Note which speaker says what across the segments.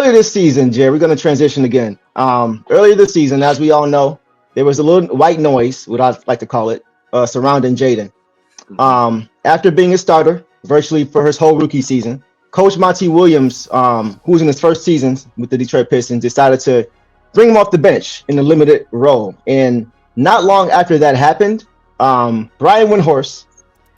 Speaker 1: earlier this season, Jerry, we're going to transition again. Earlier this season, as we all know, there was a little white noise, what I like to call it, surrounding Jaden. After being a starter virtually for his whole rookie season, Coach Monty Williams, who was in his first season with the Detroit Pistons, decided to bring him off the bench in a limited role. And not long after that happened, Brian Windhorst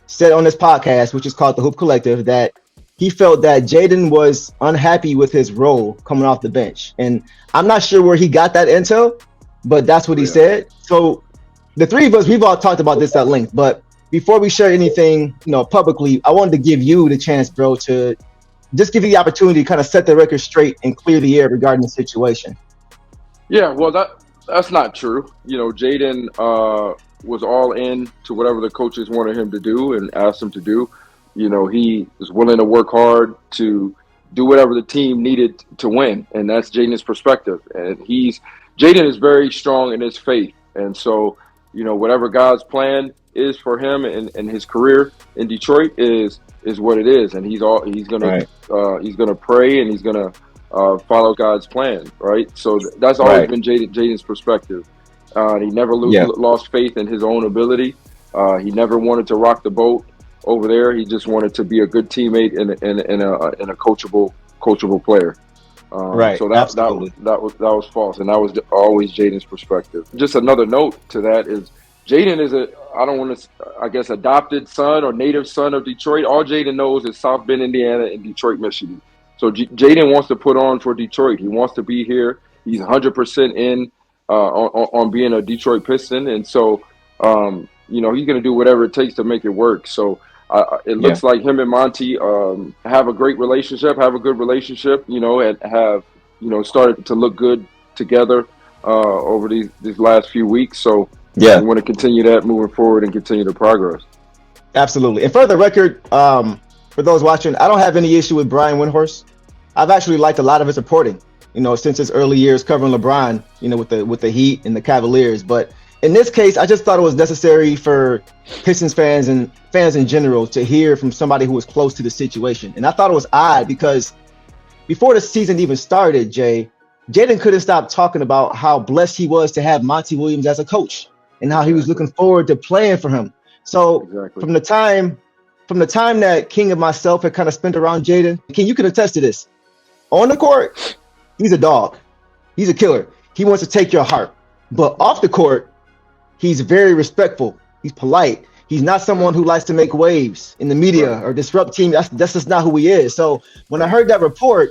Speaker 1: said on this podcast, which is called The Hoop Collective, that he felt that Jaden was unhappy with his role coming off the bench. And I'm not sure where he got that intel, but that's what he said. So the three of us, we've all talked about this at length, but before we share anything, publicly, I wanted to give you the chance, bro, to just give you the opportunity to kind of set the record straight and clear the air regarding the situation.
Speaker 2: Yeah, well, that's not true. Jaden was all in to whatever the coaches wanted him to do and asked him to do. He was willing to work hard to do whatever the team needed to win, and that's Jaden's perspective. And Jaden is very strong in his faith, and so whatever God's plan is for him and his career in Detroit is what it is, and he's gonna pray and he's gonna follow God's plan, right? So that's always been Jaden's perspective. He never lost faith in his own ability. He never wanted to rock the boat over there. He just wanted to be a good teammate and a coachable player. So that was false, and that was always Jaden's perspective. Just another note to that is Jaden is adopted son or native son of Detroit. All Jaden knows is South Bend, Indiana, and Detroit, Michigan. So Jaden wants to put on for Detroit. He wants to be here. He's 100% in on being a Detroit Piston, and so he's going to do whatever it takes to make it work. So it looks like him and Monty have a good relationship, and have started to look good together over these last few weeks. So we want to continue that moving forward and continue the progress.
Speaker 1: Absolutely. And for the record, for those watching, I don't have any issue with Brian Windhorst. I've actually liked a lot of his reporting, since his early years covering LeBron, with the Heat and the Cavaliers. But in this case, I just thought it was necessary for Pistons fans and fans in general to hear from somebody who was close to the situation. And I thought it was odd because before the season even started, Jaden couldn't stop talking about how blessed he was to have Monty Williams as a coach and how he was looking forward to playing for him. So from the time that King and myself had kind of spent around Jaden, King, you can attest to this. On the court, he's a dog. He's a killer. He wants to take your heart. But off the court, he's very respectful. He's polite. He's not someone who likes to make waves in the media or disrupt team. That's just not who he is. So when I heard that report,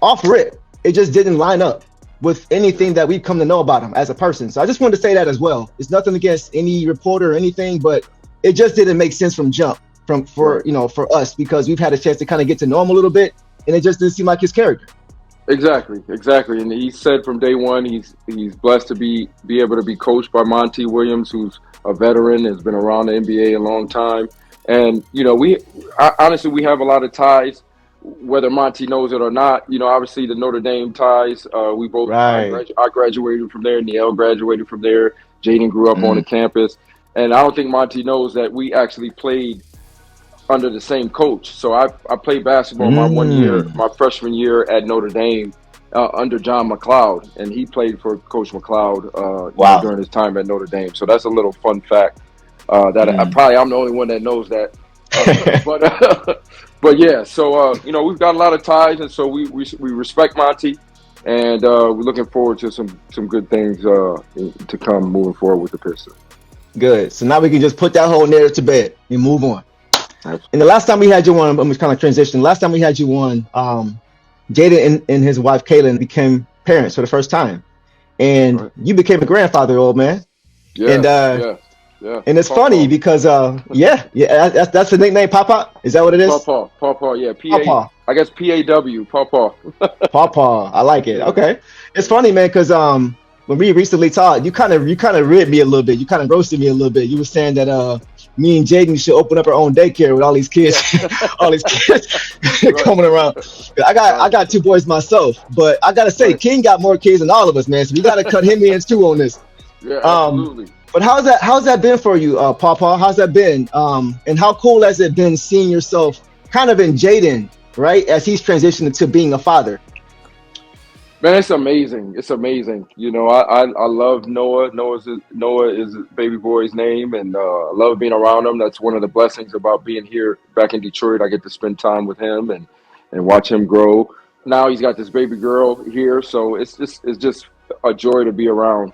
Speaker 1: off rip, it just didn't line up with anything that we've come to know about him as a person. So I just wanted to say that as well. It's nothing against any reporter or anything, but it just didn't make sense from jump for us, because we've had a chance to kind of get to know him a little bit, and it just didn't seem like his character.
Speaker 2: Exactly. And he said from day one he's blessed to be able to be coached by Monty Williams, who's a veteran, has been around the NBA a long time. And we have a lot of ties, whether Monty knows it or not. Obviously the Notre Dame ties. We both I graduated from there. Neil graduated from there. Jaden grew up on the campus, and I don't think Monty knows that we actually played under the same coach. So I played basketball my freshman year at Notre Dame under John McLeod, and he played for Coach McLeod during his time at Notre Dame. So that's a little fun fact that I'm the only one that knows that. But yeah, so we've got a lot of ties, and so we respect Monty, and we're looking forward to some good things to come moving forward with the Pistons.
Speaker 1: Good. So now we can just put that whole narrative to bed and move on. And the last time we had you on, I'm just kind of transition. Last time we had you on, Jaden and his wife Kaylin became parents for the first time, and you became a grandfather, old man. Yeah. And it's funny because that's the nickname, Papa. Is that what it is?
Speaker 2: Papa. Yeah. Papa. I guess PAW. Papa.
Speaker 1: Papa. I like it. Okay. It's funny, man, because when we recently talked, you kind of ribbed me a little bit. You kind of roasted me a little bit. You were saying that me and Jaden should open up our own daycare with all these kids, coming around. I got two boys myself, but I gotta say, King got more kids than all of us, man. So we gotta cut him in too on this.
Speaker 2: Yeah, absolutely.
Speaker 1: But how's that been for you, Papa? How's that been? And how cool has it been seeing yourself kind of in Jaden, right, as he's transitioning to being a father?
Speaker 2: Man, it's amazing. It's amazing. You know, I love Noah. Noah is baby boy's name, and I love being around him. That's one of the blessings about being here back in Detroit. I get to spend time with him and watch him grow. Now he's got this baby girl here, so it's just a joy to be around.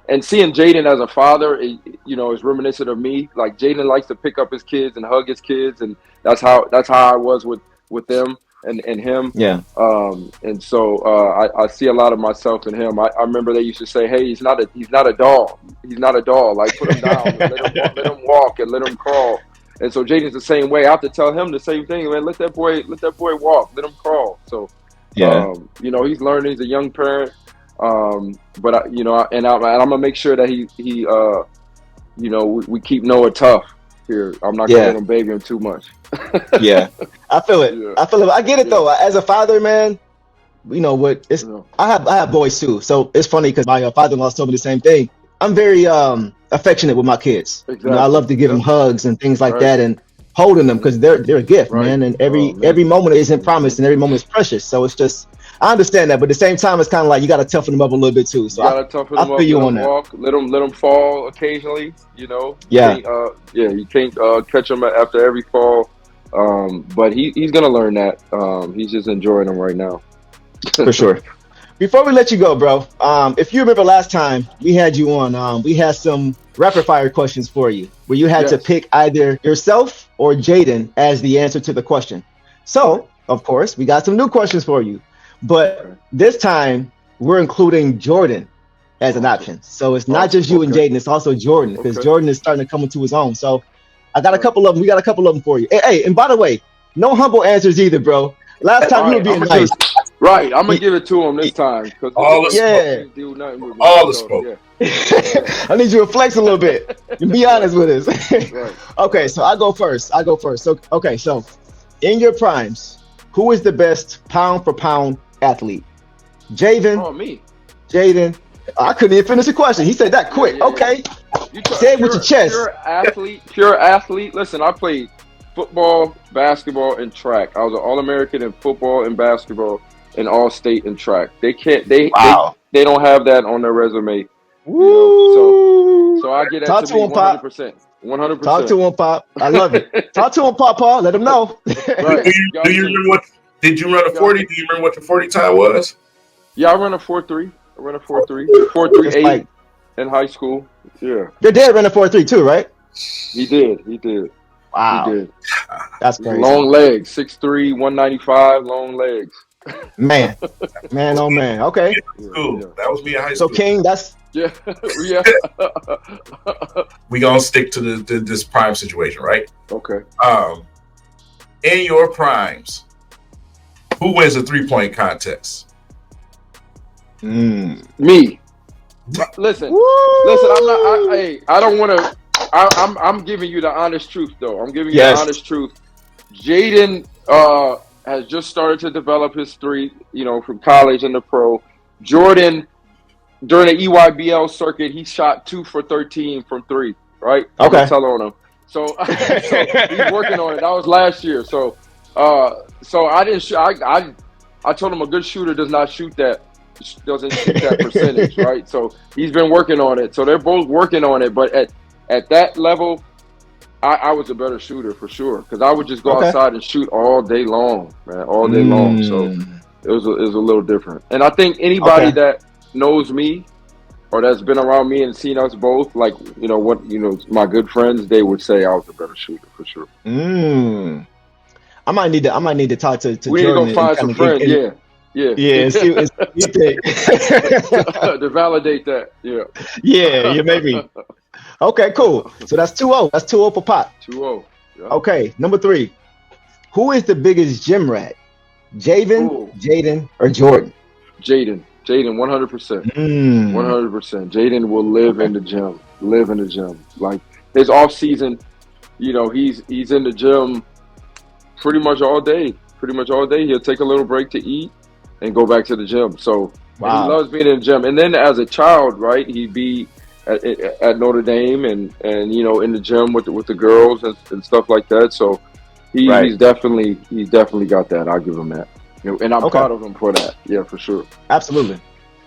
Speaker 2: And seeing Jaden as a father, you know, is reminiscent of me. Like Jaden likes to pick up his kids and hug his kids, and that's how I was with them and him.
Speaker 1: Yeah.
Speaker 2: And so I see a lot of myself in him. I remember they used to say, "Hey, he's not a doll. He's not a doll. Like put him down, and let him walk, and let him crawl." And so Jaden's the same way. I have to tell him the same thing, man. Let that boy walk. Let him crawl. So,
Speaker 1: Yeah.
Speaker 2: you know, he's learning. He's a young parent. But you know, and I'm gonna make sure that you know, we keep Noah tough here. I'm not gonna let him baby him too much.
Speaker 1: Yeah. I feel it.
Speaker 2: Yeah.
Speaker 1: I feel it. I get it though. As a father, man, you know what? It's
Speaker 2: Yeah.
Speaker 1: I have boys too, so it's funny because my father-in-law told me the same thing. I'm very affectionate with my kids. You know, I
Speaker 2: Exactly.
Speaker 1: love to give them
Speaker 2: Yep.
Speaker 1: hugs and things like
Speaker 2: Right.
Speaker 1: that, and holding them because they're a gift,
Speaker 2: Right.
Speaker 1: man. And
Speaker 2: Oh man.
Speaker 1: every moment isn't promised, and every moment is precious. So it's just I understand that, but at the same time, it's kind of like you got to toughen them up a little bit too.
Speaker 2: You
Speaker 1: So
Speaker 2: gotta toughen
Speaker 1: I
Speaker 2: them
Speaker 1: feel
Speaker 2: up,
Speaker 1: you
Speaker 2: let
Speaker 1: on
Speaker 2: them
Speaker 1: that.
Speaker 2: walk, let them fall occasionally. You know,
Speaker 1: Yeah,
Speaker 2: you can't catch him after every fall. But he's gonna learn that. He's just enjoying them right now.
Speaker 1: for sure. Before we let you go, bro, if you remember last time we had you on, we had some rapid fire questions for you where you had to
Speaker 2: Yes.
Speaker 1: pick either yourself or Jaden as the answer to the question.
Speaker 2: Okay.
Speaker 1: So, of course, we got some new questions for you, but
Speaker 2: Okay.
Speaker 1: this time we're including Jordan as an
Speaker 2: Awesome.
Speaker 1: option. So it's not
Speaker 2: Awesome.
Speaker 1: just you and
Speaker 2: Okay.
Speaker 1: Jaden; it's also Jordan because
Speaker 2: Okay.
Speaker 1: Jordan is starting to come into his own. So I got a
Speaker 2: Right.
Speaker 1: couple of them. We got a couple of them for you. Hey, and by the way, no humble answers either, bro. Last
Speaker 2: All
Speaker 1: time you were
Speaker 2: right.
Speaker 1: being nice.
Speaker 2: I'm gonna give it to him this time because
Speaker 3: All the
Speaker 2: the
Speaker 3: smoke.
Speaker 1: Yeah.
Speaker 2: can't do nothing with me.
Speaker 3: All the
Speaker 2: So
Speaker 3: smoke.
Speaker 2: yeah. Yeah.
Speaker 1: I need you to flex a little bit and be honest with us.
Speaker 2: Right.
Speaker 1: Okay, so I go first. So okay, so in your primes, who is the best pound for pound athlete? Javin,
Speaker 2: Oh, me.
Speaker 1: Jaden. I couldn't even finish the question. He said that
Speaker 2: Yeah.
Speaker 1: quick.
Speaker 2: Yeah. Yeah.
Speaker 1: Okay,
Speaker 2: You
Speaker 1: say it with your chest.
Speaker 2: pure athlete, pure athlete. Listen, I played football, basketball, and track. I was an All-American in football and basketball, and All-State in track. They can't.
Speaker 1: Wow.
Speaker 2: They don't have that on their resume. You know.
Speaker 1: Woo.
Speaker 2: So I get that
Speaker 1: Talk
Speaker 2: to
Speaker 1: to
Speaker 2: me
Speaker 1: him, Pop.
Speaker 2: 100%. 100%.
Speaker 1: Talk to him, Pop. I love it. Talk to him, Papa. Let him know.
Speaker 2: Right.
Speaker 3: Do you remember what? Did you run a 40? Do you remember what your 40 time was?
Speaker 2: Yeah, I ran a 4.3. I ran a 4.3. 4.38
Speaker 1: like
Speaker 2: in high school. Yeah.
Speaker 1: your dad ran a 4.3 too, right?
Speaker 2: He did. He
Speaker 1: Wow,
Speaker 2: did.
Speaker 1: that's crazy.
Speaker 2: Long legs. 6'3", 195, long legs.
Speaker 1: Man, oh man. Okay.
Speaker 3: School.
Speaker 2: Yeah.
Speaker 3: That was me in high
Speaker 1: So
Speaker 3: school.
Speaker 1: King, that's
Speaker 2: Yeah. Yeah.
Speaker 3: We gonna stick to this prime situation, right?
Speaker 2: Okay.
Speaker 3: In your primes, who wins the 3-point contest?
Speaker 2: Me. Listen.
Speaker 1: Woo!
Speaker 2: Listen. I'm not. I don't want to. I'm giving you the honest truth, though. I'm giving you
Speaker 1: Yes.
Speaker 2: the honest truth. Jaden has just started to develop his three. You know, from college and the pro. Jordan, during the EYBL circuit, he shot 2 for 13 from 3. Right. I'm
Speaker 1: Okay.
Speaker 2: gonna tell on him. So he's working on it. That was last year. So I didn't. I told him a good shooter doesn't shoot that percentage, right? So he's been working on it. So they're both working on it. But at that level, I was a better shooter for sure because I would just go
Speaker 1: Okay.
Speaker 2: outside and shoot all day long, man, all day long. So it was a little different. And I think anybody
Speaker 1: Okay.
Speaker 2: that knows me or that's been around me and seen us both, like my good friends, they would say I was a better shooter for sure.
Speaker 1: I might need to talk to
Speaker 2: We need to
Speaker 1: Jordan
Speaker 2: go find some friends. Yeah.
Speaker 1: and see what you think.
Speaker 2: To validate that. Yeah.
Speaker 1: Yeah, maybe. Okay, cool. So that's 2-0. That's 2-0 for Pop.
Speaker 2: 2-0. Yeah.
Speaker 1: Okay, number 3. Who is the biggest gym rat? Javin,
Speaker 2: Ooh.
Speaker 1: Jaden, or Jordan?
Speaker 2: Jaden, 100%. 100%. Jaden will live in the gym. Live in the gym. Like his off season, he's in the gym pretty much all day. He'll take a little break to eat and go back to the gym. So
Speaker 1: Wow.
Speaker 2: he loves being in the gym. And then as a child, right, he'd be at Notre Dame and in the gym with the girls and stuff like that. So he's definitely got that. I'll give him that. And I'm
Speaker 1: Okay.
Speaker 2: proud of him for that. Yeah, for sure.
Speaker 1: Absolutely.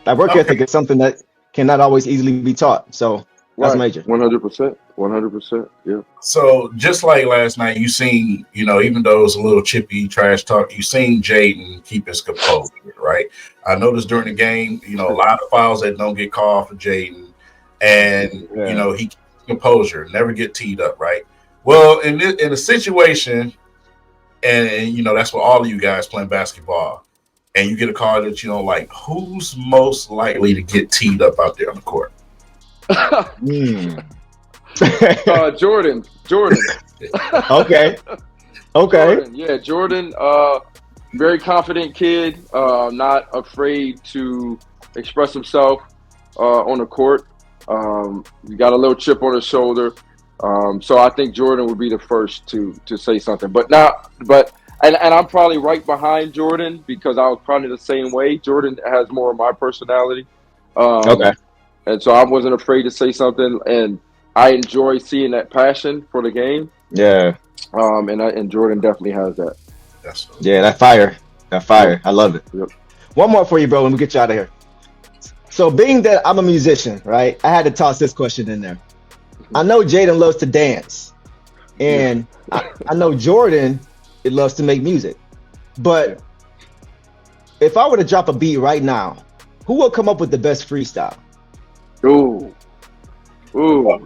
Speaker 1: That work ethic is something that cannot always easily be taught. So that's
Speaker 2: Right.
Speaker 1: major.
Speaker 2: 100%. 100%. Yeah.
Speaker 3: So just like last night, you seen, even though it was a little chippy trash talk, you seen Jaden keep his composure, right? I noticed during the game, a lot of fouls that don't get called for Jaden, and he keeps composure, never get teed up, right? Well, in a situation, and that's what all of you guys playing basketball, and you get a call that you don't like, who's most likely to get teed up out there on the court?
Speaker 2: Jordan.
Speaker 1: Okay.
Speaker 2: Jordan. Yeah, Jordan. Very confident kid. Not afraid to express himself on the court. He got a little chip on his shoulder. So I think Jordan would be the first to say something. And I'm probably right behind Jordan because I was probably the same way. Jordan has more of my personality.
Speaker 1: Okay.
Speaker 2: And so I wasn't afraid to say something, and I enjoy seeing that passion for the game.
Speaker 1: Yeah.
Speaker 2: And Jordan definitely has that.
Speaker 1: Yeah, that fire.
Speaker 2: Yep.
Speaker 1: I love it.
Speaker 2: Yep.
Speaker 1: One more for you, bro, and we get you out of here. So being that I'm a musician, right, I had to toss this question in there. I know Jaden loves to dance, and I know Jordan loves to make music. But if I were to drop a beat right now, who will come up with the best freestyle?
Speaker 2: Ooh.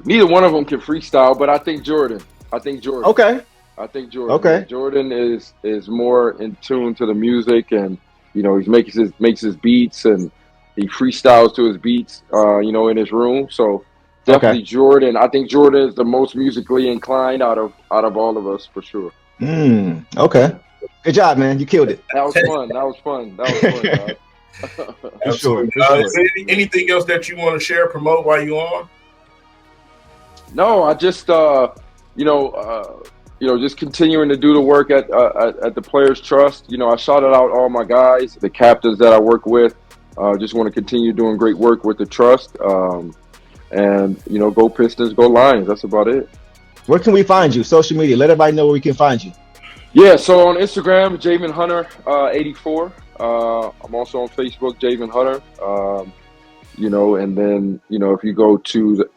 Speaker 2: Neither one of them can freestyle, but I think Jordan.
Speaker 1: Okay.
Speaker 2: I think Jordan.
Speaker 1: Okay.
Speaker 2: Jordan is more in tune to the music, and he makes his beats, and he freestyles to his beats, in his room. So definitely Jordan. I think Jordan is the most musically inclined out of all of us for sure.
Speaker 1: Okay. Good job, man. You killed it.
Speaker 2: That was fun. Guys.
Speaker 1: For sure.
Speaker 3: Is there anything else that you want to share, promote while you're on?
Speaker 2: No, I just just continuing to do the work at the Players Trust. I shouted out all my guys, the captains that I work with. Just want to continue doing great work with the trust. And go Pistons, go Lions. That's about it.
Speaker 1: Where can we find you? Social media. Let everybody know where we can find you.
Speaker 2: Yeah, so on Instagram, Javin Hunter 84. I'm also on Facebook, Javin Hunter. And then if you go to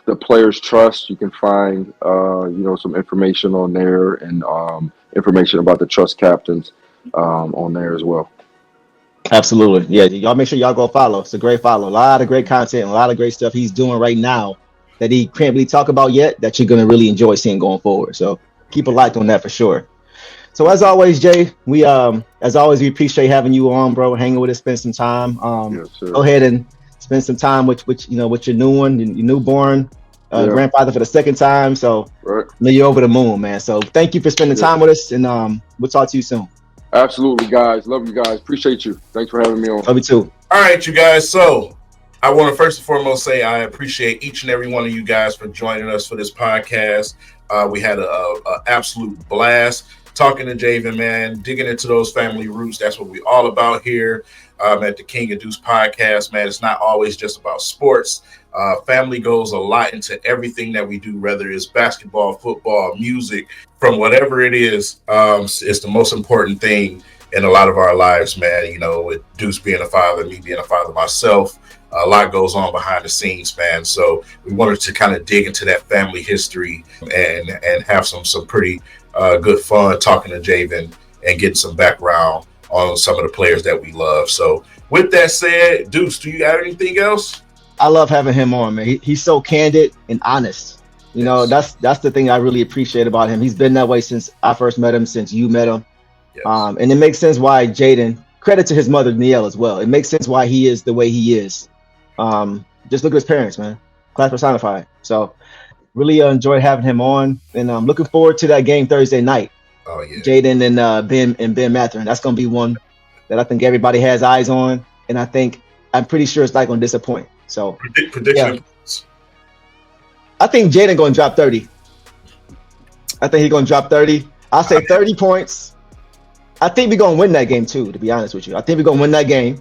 Speaker 2: the Players Trust, you can find some information on there, and information about the trust captains on there as well.
Speaker 1: Absolutely. Yeah, y'all make sure y'all go follow. It's a great follow. A lot of great content, a lot of great stuff he's doing right now that he can't really talk about yet that you're going to really enjoy seeing going forward. So keep a like on that for sure. So as always, Jay, we appreciate having you on, bro, hanging with us, spend some time.
Speaker 2: Yes, sir.
Speaker 1: Go ahead and spend some time with your new one, your newborn grandfather for the second time. So you're over the moon, man. So thank you for spending time with us, and we'll talk to you soon.
Speaker 2: Absolutely, guys. Love you guys. Appreciate you. Thanks for having me on.
Speaker 1: Love you too.
Speaker 3: All right, you guys. So I want to first and foremost say I appreciate each and every one of you guys for joining us for this podcast. We had a absolute blast talking to Javin, man, digging into those family roots. That's what we're all about here at the King and Deuce podcast, man. It's not always just about sports. Family goes a lot into everything that we do, whether it's basketball, football, music, from whatever it is. It's the most important thing in a lot of our lives, man. With Deuce being a father, me being a father myself, a lot goes on behind the scenes, man. So we wanted to kind of dig into that family history and have some pretty good fun talking to Javin and getting some background on some of the players that we love. So with that said, Deuce, do you have anything else?
Speaker 1: I love having him on, man. He's so candid and honest. That's the thing I really appreciate about him. He's been that way since I first met him, since you met him. Yes. And it makes sense why Jaden, credit to his mother, Nielle, as well. It makes sense why he is the way he is. Just look at his parents, man. Class personified. So really enjoyed having him on, and I'm looking forward to that game Thursday night.
Speaker 3: Oh yeah,
Speaker 1: Jaden and Ben Mathurin. That's gonna be one that I think everybody has eyes on, and I'm pretty sure it's not gonna disappoint. So
Speaker 3: prediction. Yeah.
Speaker 1: I think Jaden gonna drop 30. I think he's gonna drop 30. I'll say 30 points. I think we're gonna win that game too, to be honest with you. I think we're gonna win that game.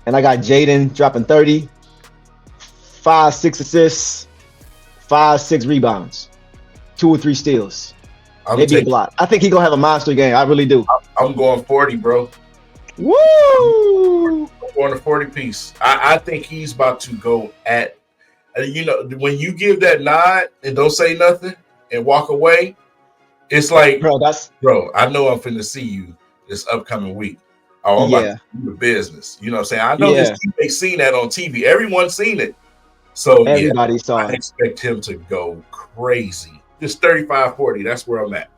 Speaker 1: And I got Jaden dropping 30, 5-6 assists, 5-6 rebounds, 2 or 3 steals, maybe a block. I think he's gonna have a monster game. I really do.
Speaker 3: I'm going 40, bro.
Speaker 1: Woo!
Speaker 3: On a 40 piece. I think he's about to go at, when you give that nod and don't say nothing and walk away, it's like, bro, I know I'm finna see you this upcoming week. Oh, I'm about to do the business. You know what I'm saying? I know his teammates seen that on TV. Everyone's seen it. So,
Speaker 1: everybody saw
Speaker 3: I
Speaker 1: it.
Speaker 3: expect him to go crazy. Just 35-40. That's where I'm at.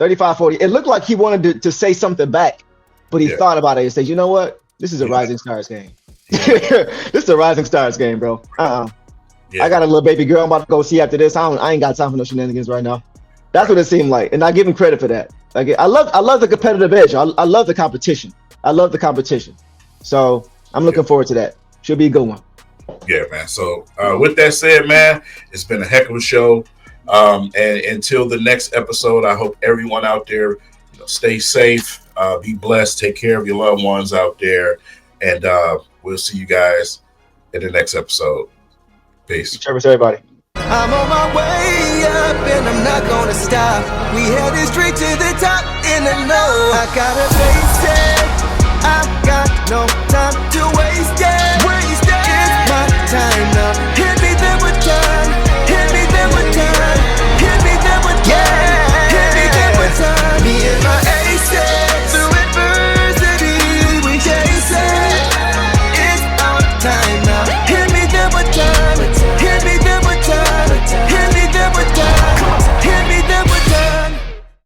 Speaker 1: 35-40. It looked like he wanted to say something back, but he thought about it and said, you know what? This is a Rising Stars game. This is a Rising Stars game, bro. I got a little baby girl I'm about to go see after this. I ain't got time for no shenanigans right now. That's what it seemed like. And I give him credit for that. Like, I love the competitive edge. I love the competition. I love the competition. So I'm looking forward to that. Should be a good one.
Speaker 3: Yeah, man. So with that said, man, it's been a heck of a show. And until the next episode, I hope everyone out there, stay safe, be blessed, take care of your loved ones out there, and we'll see you guys in the next episode. Peace.
Speaker 1: Service, everybody.
Speaker 4: I'm on my way up and I'm not gonna stop. We headed straight to the top in the know. I gotta face it. I got no time to waste it.